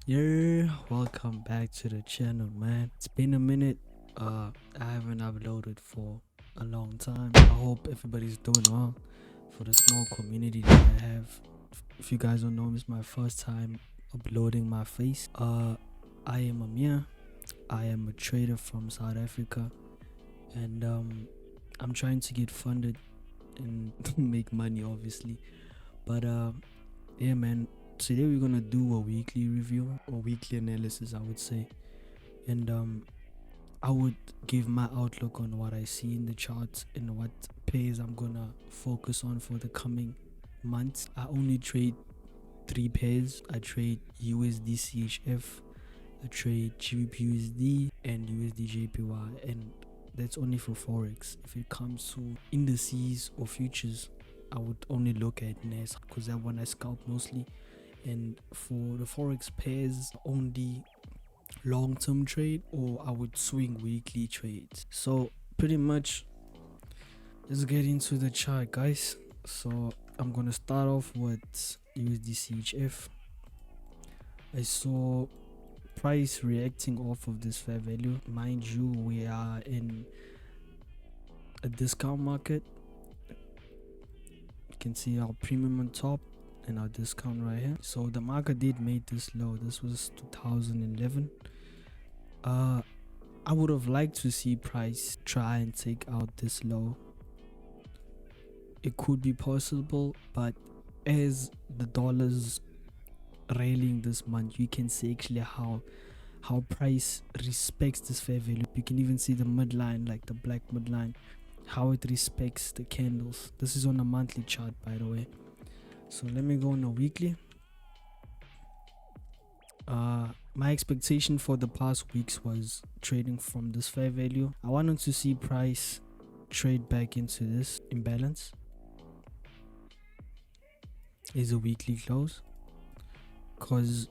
Yeah, welcome back to the channel, man. It's been a minute. I haven't uploaded for a long time. I hope everybody's doing well. For the small community that I have, if you guys don't know, it's my first time uploading my face. I am Amir. I am a trader from South Africa, and I'm trying to get funded and make money, obviously. But yeah, man. Today we're gonna do a weekly review or weekly analysis, I would say, and I would give my outlook on what I see in the charts and what pairs I'm gonna focus on for the coming months. I only trade three pairs. I trade USD CHF, I trade GBP and USD JPY, and that's only for forex. If it comes to indices or futures, I would only look at NAS because that one I scalp mostly. And for the forex pairs, only long-term trade, or I would swing weekly trades. So pretty much, let's get into the chart, guys. So I'm gonna start off with USD CHF. I saw price reacting off of this fair value. Mind you, we are in a discount market. You can see our premium on top and our discount right here. So the market did make this low. This was 2011. I would have liked to see price try and take out this low. It could be possible, but as the dollar's railing this month, you can see actually how price respects this fair value. You can even see the midline, like the black midline, how it respects the candles. This is on a monthly chart, by the way. So let me go on a weekly. My expectation for the past weeks was trading from this fair value. I wanted to see price trade back into this imbalance. Is a weekly close, because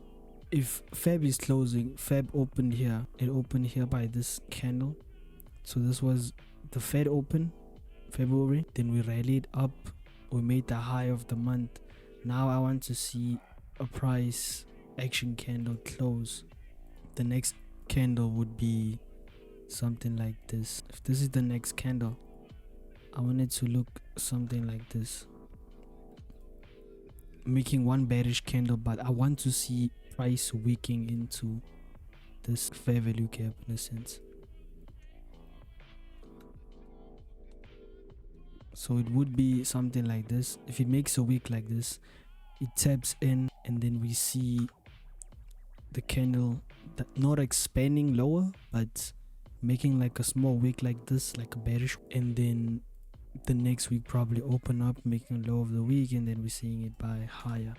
if Feb is closing, Feb opened here, it opened here by this candle. So this was the Fed open February, then we rallied up, we made the high of the month. Now I want to see a price action candle close. The next candle would be something like this. If this is the next candle, I want it to look something like this, making one bearish candle, but I want to see price wicking into this fair value gap in a sense. So it would be something like this. If it makes a wick like this, it taps in, and then we see the candle not expanding lower, but making like a small wick like this, like a bearish, and then the next week probably open up, making a low of the week, and then we're seeing it buy higher.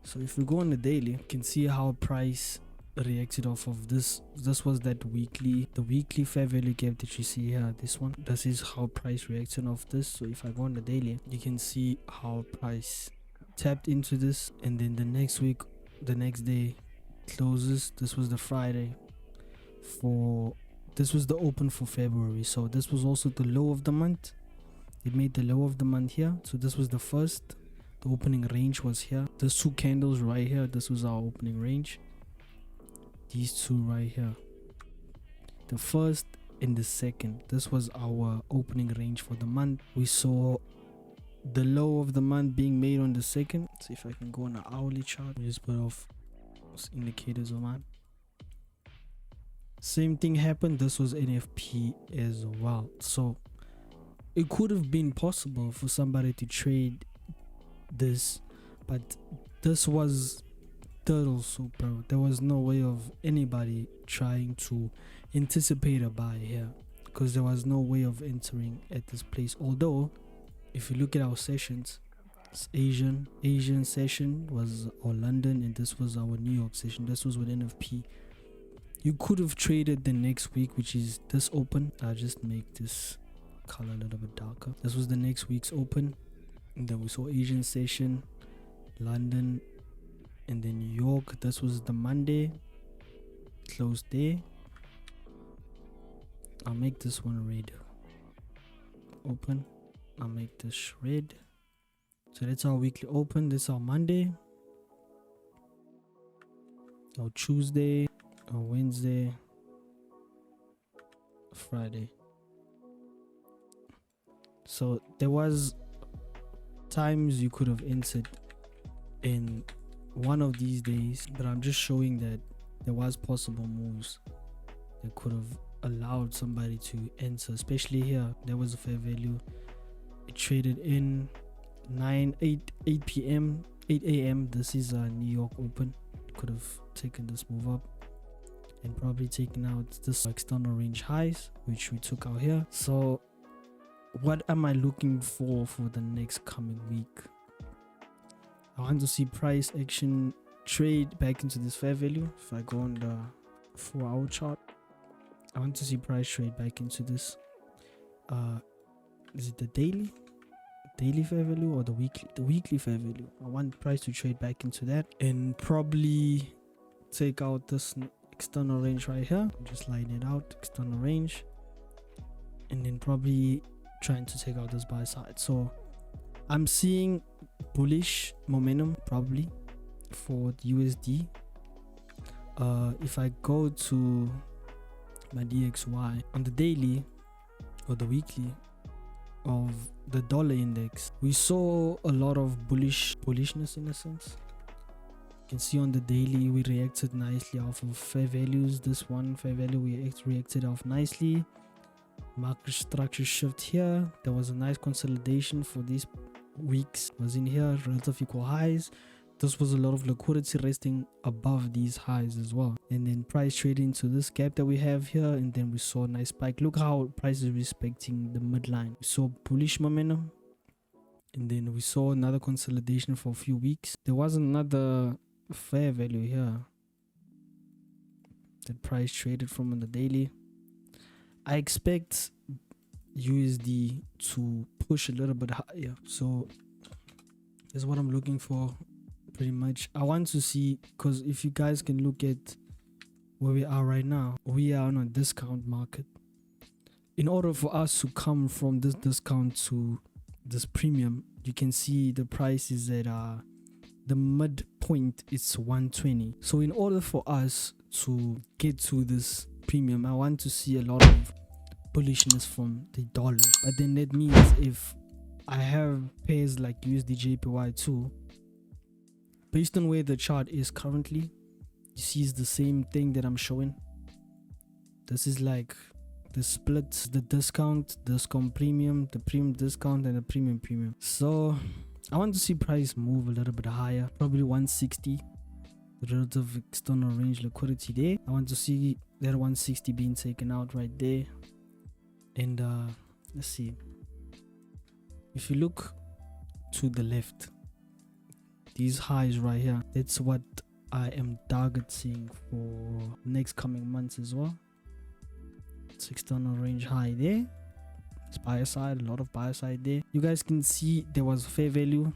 So if we go on the daily, you can see how price reacted off of this. This was that weekly, the weekly fair value gap that you see here. This one, this is how price reacted off this. So if I go on the daily, you can see how price tapped into this, and then the next week, the next day closes. This was the Friday for, this was the open for February. So this was also the low of the month. It made the low of the month here. So this was the first. The opening range was here. There's two candles right here. This was our opening range. These two right here. The first and the second. This was our opening range for the month. We saw the low of the month being made on the second. Let's see if I can go on an hourly chart. Just put off indicators on mine. Same thing happened. This was NFP as well. So it could have been possible for somebody to trade this, but this was turtle soup, bro. There was no way of anybody trying to anticipate a buy here, because there was no way of entering at this place. Although if you look at our sessions, Asian session was our London, and this was our New York session. This was with NFP. You could have traded the next week, which is this open. I'll just make this color a little bit darker. This was the next week's open, and then we saw Asian session, London, and then New York. This was the Monday close day. I'll make this one red. Open. I'll make this red. So that's our weekly open. This is our Monday. or Tuesday or Wednesday, Friday. So there was times you could have entered in one of these days, but I'm just showing that there was possible moves that could have allowed somebody to enter. Especially here, there was a fair value. It traded in 8 p.m. 8 a.m. This is a New York Open. Could have taken this move up and probably taken out this external range highs, which we took out here. So what am I looking for the next coming week? I want to see price action trade back into this fair value. If I go on the 4-hour chart, I want to see price trade back into this. Is it the daily fair value or the weekly fair value? I want price to trade back into that and probably take out this external range right here. Just line it out, external range, and then probably trying to take out this buy side. So I'm seeing bullish momentum probably for the USD. If I go to my DXY on the daily or the weekly of the dollar index, we saw a lot of bullishness in a sense. You can see on the daily we reacted nicely off of fair values. This one fair value we reacted off nicely. Market structure shift here. There was a nice consolidation for these weeks. Was in here, relative equal highs. This was a lot of liquidity resting above these highs as well, and then price trading to this gap that we have here, and then we saw a nice spike. Look how price is respecting the midline. We saw bullish momentum, and then we saw another consolidation for a few weeks. There was another fair value here that price traded from on the daily. I expect USD to push a little bit higher, so that's what I'm looking for pretty much. I want to see, because if you guys can look at where we are right now, we are on a discount market. In order for us to come from this discount to this premium, you can see the price is at the midpoint is 120. So in order for us to get to this premium, I want to see a lot of bullishness from the dollar. But then that means if I have pairs like USD/JPY2, based on where the chart is currently, you see it's the same thing that I'm showing. This is like the splits, the discount premium, the premium discount, and the premium. So I want to see price move a little bit higher, probably 160. The relative external range liquidity there. I want to see that 160 being taken out right there. And let's see. If you look to the left, these highs right here, that's what I am targeting for next coming months as well. It's external range high there. It's buyer side, a lot of buyer side there. You guys can see there was fair value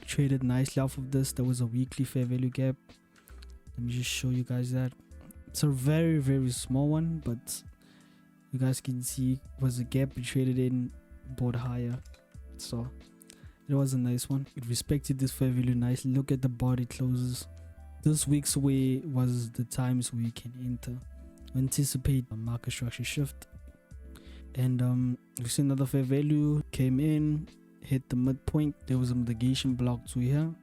traded nicely off of this. There was a weekly fair value gap. Let me just show you guys that. It's a very, very small one, but you guys can see it was a gap we traded in, bought higher. So it was a nice one. It respected this fair value nicely. Look at the body closes. This week's way was the times where you can enter, anticipate a market structure shift. And we see another fair value came in, hit the midpoint. There was a mitigation block to here.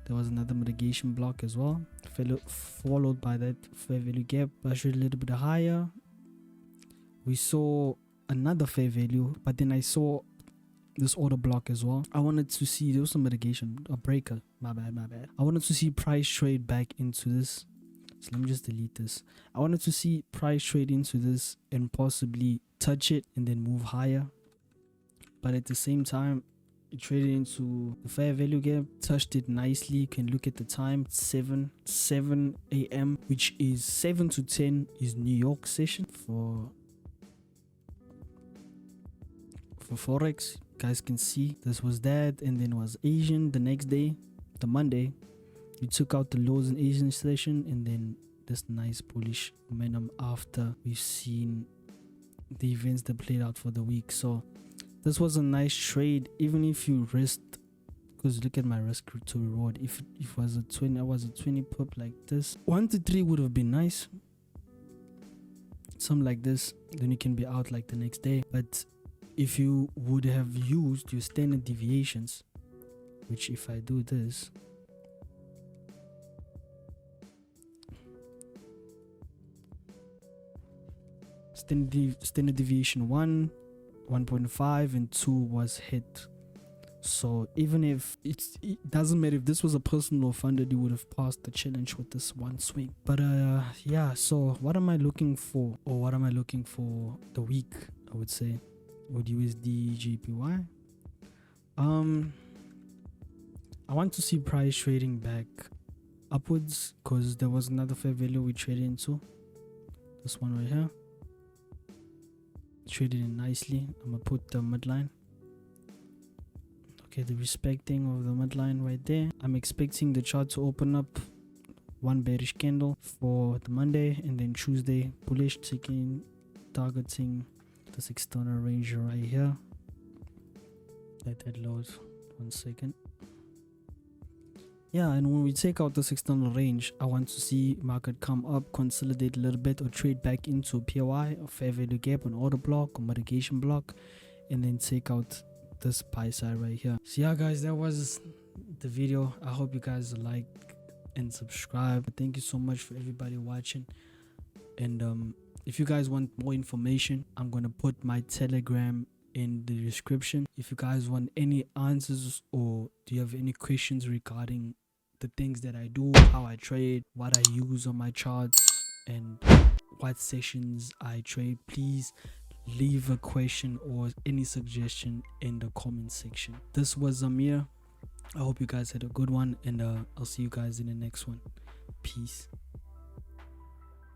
There was another mitigation block as well, followed by that fair value gap. Pressured a little bit higher. We saw another fair value, but then I saw this order block as well. I wanted to see, there was some mitigation, a breaker. My bad. I wanted to see price trade back into this. So let me just delete this. I wanted to see price trade into this and possibly touch it and then move higher. But at the same time, it traded into the fair value gap, touched it nicely. You can look at the time, 7 a.m., which is 7 to 10 is New York session for forex. You guys can see this was that, and then was Asian the next day, the Monday. We took out the lows in Asian session, and then this nice bullish momentum after we've seen the events that played out for the week. So this was a nice trade, even if you risked, because look at my risk to reward. If it was a 20, I was a 20 pip like this, 1 to 3 would have been nice, something like this. Then you can be out like the next day. But if you would have used your standard deviations, which if I do this, standard deviation 1, 1.5 and 2 was hit. So even if it doesn't matter if this was a personal funded, you would have passed the challenge with this one swing. But yeah, so what am I looking for, or what am I looking for the week? I would say with USD JPY, I want to see price trading back upwards, because there was another fair value we traded into, this one right here, traded in nicely. I'm gonna put the midline. Okay, the respecting of the midline right there. I'm expecting the chart to open up one bearish candle for the Monday, and then Tuesday bullish, targeting this external range right here. Let that load 1 second. Yeah, and when we take out this external range, I want to see market come up, consolidate a little bit, or trade back into POI or fair value gap, an order block or mitigation block, and then take out this buy side right here. So yeah guys, that was the video. I hope you guys like and subscribe. Thank you so much for everybody watching. And if you guys want more information, I'm gonna put my Telegram in the description. If you guys want any answers, or do you have any questions regarding the things that I do, how I trade, what I use on my charts, and what sessions I trade, please leave a question or any suggestion in the comment section. This was Amir. I hope you guys had a good one, and I'll see you guys in the next one. Peace.